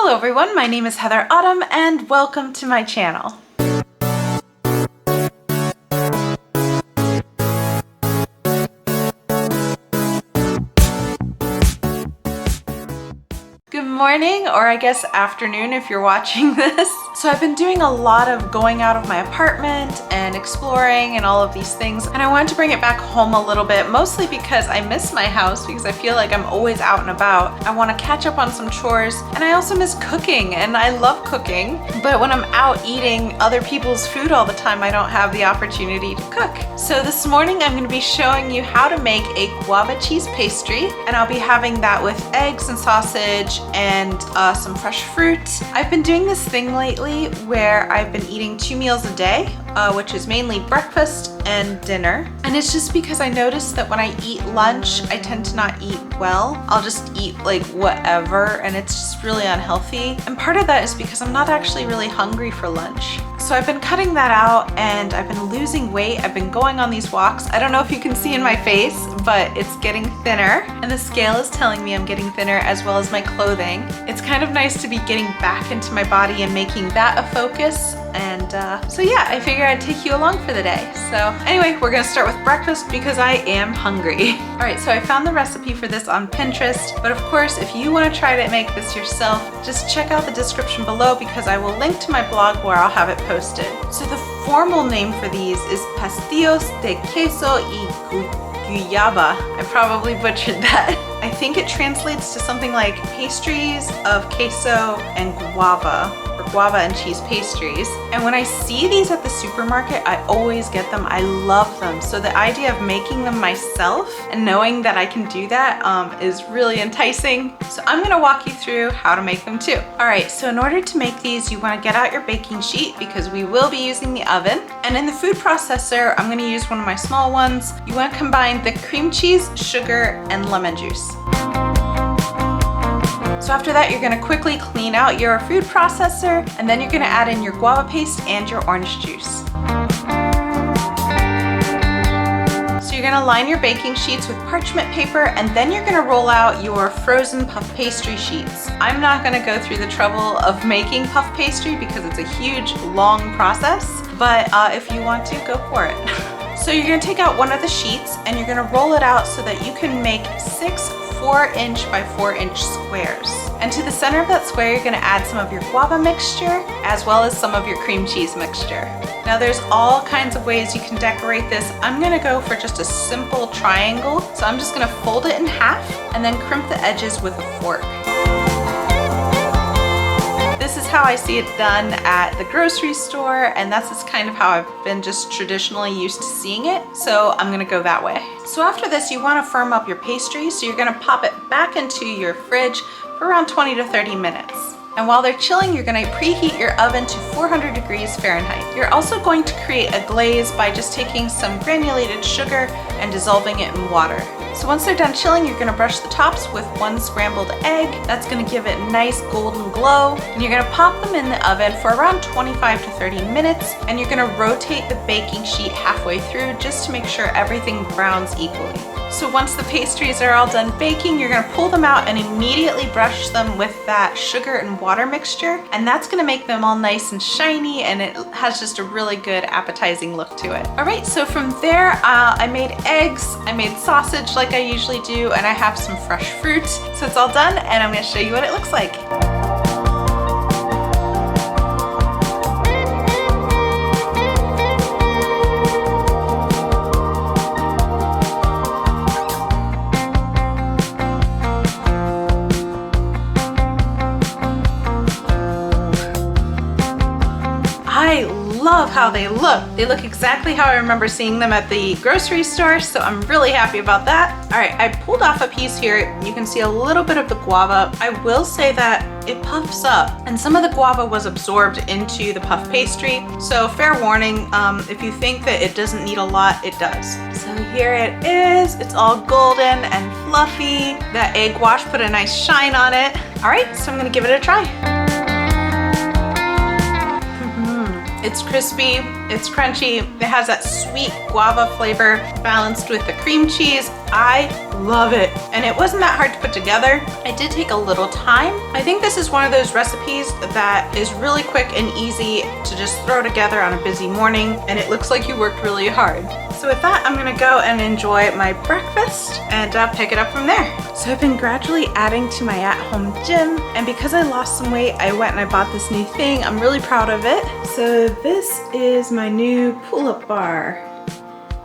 Hello everyone, my name is Heather Autumn and welcome to my channel. Good morning, or I guess afternoon if you're watching this. So I've been doing a lot of going out of my apartment and exploring and all of these things, and I wanted to bring it back home a little bit, mostly because I miss my house because I feel like I'm always out and about. I want to catch up on some chores, and I also miss cooking, and I love cooking, but when I'm out eating other people's food all the time, I don't have the opportunity to cook. So this morning I'm going to be showing you how to make a guava cheese pastry, and I'll be having that with eggs and sausage and some fresh fruit. I've been doing this thing lately where I've been eating 2 meals a day, which is mainly breakfast and dinner. And it's just because I noticed that when I eat lunch, I tend to not eat well. I'll just eat like whatever, and it's just really unhealthy. And part of that is because I'm not actually really hungry for lunch. So I've been cutting that out and I've been losing weight. I've been going on these walks. I don't know if you can see in my face, but it's getting thinner, and the scale is telling me I'm getting thinner, as well as my clothing. It's kind of nice to be getting back into my body and making that a focus. And so yeah, I figured I'd take you along for the day. So anyway, we're gonna start with breakfast because I am hungry. All right, so I found the recipe for this on Pinterest, but of course, if you wanna try to make this yourself, just check out the description below because I will link to my blog where I'll have it posted. So the formal name for these is pastillos de queso y guayaba. I probably butchered that. I think it translates to something like pastries of queso and guava, or guava and cheese pastries. And when I see these at the supermarket, I always get them. I love them. So the idea of making them myself and knowing that I can do that is really enticing. So I'm gonna walk you through how to make them too. All right, so in order to make these, you wanna get out your baking sheet because we will be using the oven. And in the food processor, I'm gonna use one of my small ones. You wanna combine the cream cheese, sugar, and lemon juice. So after that, you're gonna quickly clean out your food processor, and then you're gonna add in your guava paste and your orange juice. So you're gonna line your baking sheets with parchment paper, and then you're gonna roll out your frozen puff pastry sheets. I'm not gonna go through the trouble of making puff pastry because it's a huge, long process, but if you want to, go for it. So you're gonna take out one of the sheets and you're gonna roll it out so that you can make 6 4-inch by 4-inch squares. And to the center of that square, you're gonna add some of your guava mixture as well as some of your cream cheese mixture. Now there's all kinds of ways you can decorate this. I'm gonna go for just a simple triangle. So I'm just gonna fold it in half and then crimp the edges with a fork. This is how I see it done at the grocery store, and that's just kind of how I've been just traditionally used to seeing it, so I'm gonna go that way. So after this, you wanna firm up your pastry, so you're gonna pop it back into your fridge for around 20 to 30 minutes. And while they're chilling, you're gonna preheat your oven to 400 degrees Fahrenheit. You're also going to create a glaze by just taking some granulated sugar and dissolving it in water. So once they're done chilling, you're gonna brush the tops with 1 scrambled egg. That's gonna give it a nice golden glow. And you're gonna pop them in the oven for around 25 to 30 minutes. And you're gonna rotate the baking sheet halfway through just to make sure everything browns equally. So once the pastries are all done baking, you're gonna pull them out and immediately brush them with that sugar and water mixture. And that's gonna make them all nice and shiny, and it has just a really good appetizing look to it. All right, so from there, I made eggs, I made sausage like I usually do, and I have some fresh fruit. So it's all done, and I'm gonna show you what it looks like. I love how they look. They look exactly how I remember seeing them at the grocery store, so I'm really happy about that. All right, I pulled off a piece here. You can see a little bit of the guava. I will say that it puffs up, and some of the guava was absorbed into the puff pastry. So fair warning, if you think that it doesn't need a lot, it does. So here it is. It's all golden and fluffy. That egg wash put a nice shine on it. All right, so I'm gonna give it a try. It's crispy, it's crunchy, it has that sweet guava flavor balanced with the cream cheese. I love it. And it wasn't that hard to put together. It did take a little time. I think this is one of those recipes that is really quick and easy to just throw together on a busy morning, and it looks like you worked really hard. So with that, I'm gonna go and enjoy my breakfast and pick it up from there. So I've been gradually adding to my at-home gym, and because I lost some weight, I went and I bought this new thing. I'm really proud of it. So this is my new pull-up bar,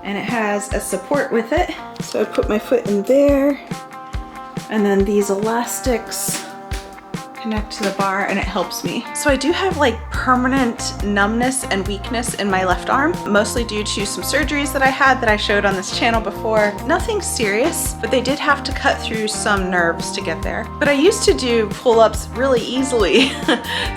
and it has a support with it. So I put my foot in there, and then these elastics connect to the bar and it helps me. So I do have like permanent numbness and weakness in my left arm, mostly due to some surgeries that I had that I showed on this channel before. Nothing serious, but they did have to cut through some nerves to get there. But I used to do pull-ups really easily.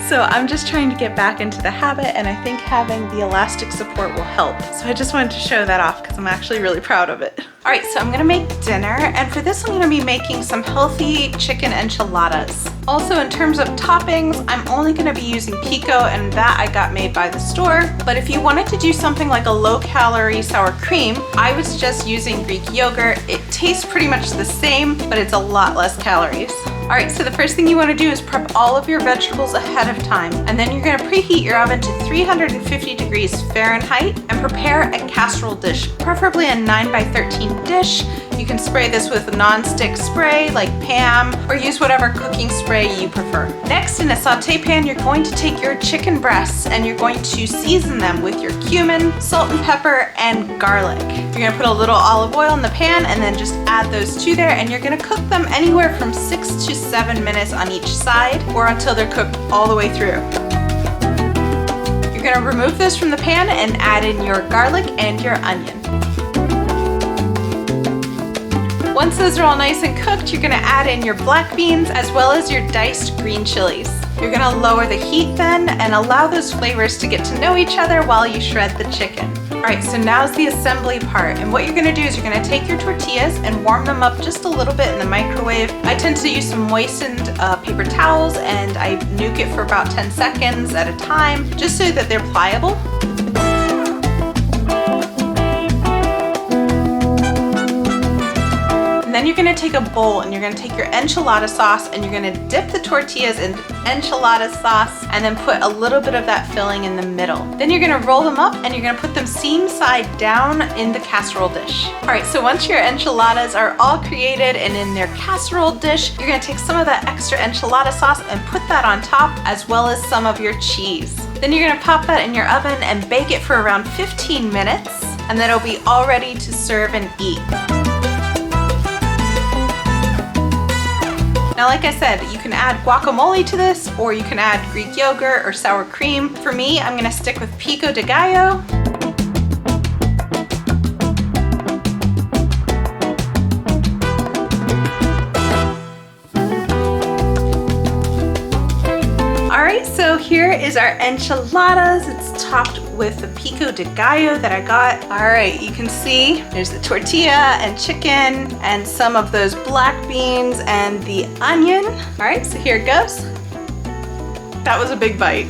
So I'm just trying to get back into the habit, and I think having the elastic support will help. So I just wanted to show that off because I'm actually really proud of it. All right, so I'm gonna make dinner, and for this I'm gonna be making some healthy chicken enchiladas. Also, in terms of toppings, I'm only gonna be using pico, and that I got made by the store. But if you wanted to do something like a low-calorie sour cream, I would suggest using Greek yogurt. It tastes pretty much the same, but it's a lot less calories. All right, so the first thing you wanna do is prep all of your vegetables ahead of time, and then you're gonna preheat your oven to 350 degrees Fahrenheit and prepare a casserole dish, preferably a 9x13 dish. You can spray this with a non-stick spray like Pam, or use whatever cooking spray you prefer. Next, in a saute pan, you're going to take your chicken breasts and you're going to season them with your cumin, salt and pepper, and garlic. You're gonna put a little olive oil in the pan and then just add those to there, and you're gonna cook them anywhere from 6 to 7 minutes on each side, or until they're cooked all the way through. You're gonna remove this from the pan and add in your garlic and your onion. Once those are all nice and cooked, you're gonna add in your black beans as well as your diced green chilies. You're gonna lower the heat then and allow those flavors to get to know each other while you shred the chicken. All right, so now's the assembly part. And what you're gonna do is you're gonna take your tortillas and warm them up just a little bit in the microwave. I tend to use some moistened paper towels, and I nuke it for about 10 seconds at a time, just so that they're pliable. Then you're gonna take a bowl and you're gonna take your enchilada sauce and you're gonna dip the tortillas in enchilada sauce and then put a little bit of that filling in the middle. Then you're gonna roll them up and you're gonna put them seam side down in the casserole dish. All right, so once your enchiladas are all created and in their casserole dish, you're gonna take some of that extra enchilada sauce and put that on top, as well as some of your cheese. Then you're gonna pop that in your oven and bake it for around 15 minutes, and then it'll be all ready to serve and eat. Now, like I said, you can add guacamole to this, or you can add Greek yogurt or sour cream. For me, I'm gonna stick with pico de gallo. All right, so here is our enchiladas. It's topped with the pico de gallo that I got. All right, you can see there's the tortilla and chicken and some of those black beans and the onion. All right, so here it goes. That was a big bite.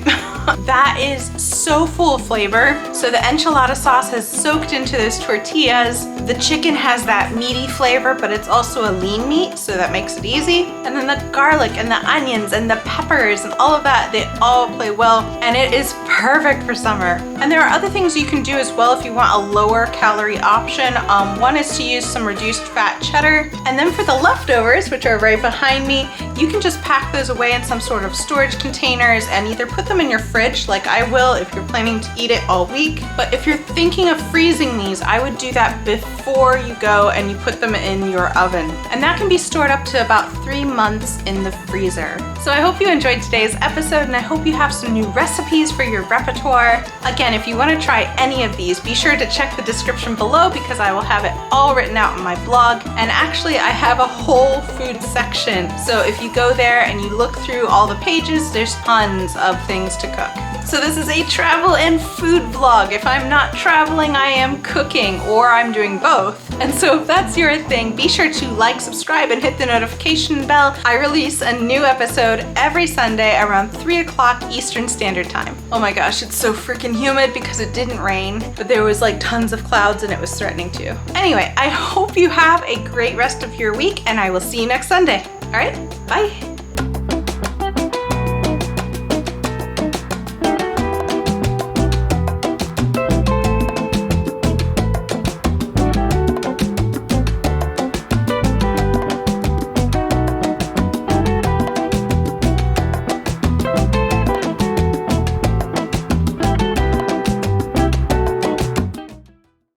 That is so full of flavor. So the enchilada sauce has soaked into those tortillas. The chicken has that meaty flavor, but it's also a lean meat, so that makes it easy. And then the garlic and the onions and the peppers and all of that, they all play well, and it is perfect for summer. And there are other things you can do as well if you want a lower calorie option. One is to use some reduced fat cheddar. And then for the leftovers, which are right behind me, you can just pack those away in some sort of storage containers and either put them in your fridge like I will if you're planning to eat it all week. But if you're thinking of freezing these, I would do that before you go and you put them in your oven. And that can be stored up to about 3 months in the freezer. So I hope you enjoyed today's episode, and I hope you have some new recipes for your repertoire. Again, if you want to try any of these, be sure to check the description below because I will have it all written out in my blog. And actually, I have a whole food section. So if you go there and you look through all the pages, there's tons of things to cook. So this is a travel and food vlog. If I'm not traveling, I am cooking, or I'm doing both. And so if that's your thing, be sure to like, subscribe, and hit the notification bell. I release a new episode every Sunday around 3 o'clock Eastern Standard Time. Oh my gosh, it's so freaking humid because it didn't rain, but there was like tons of clouds and it was threatening to. Anyway, I hope you have a great rest of your week and I will see you next Sunday. All right, bye.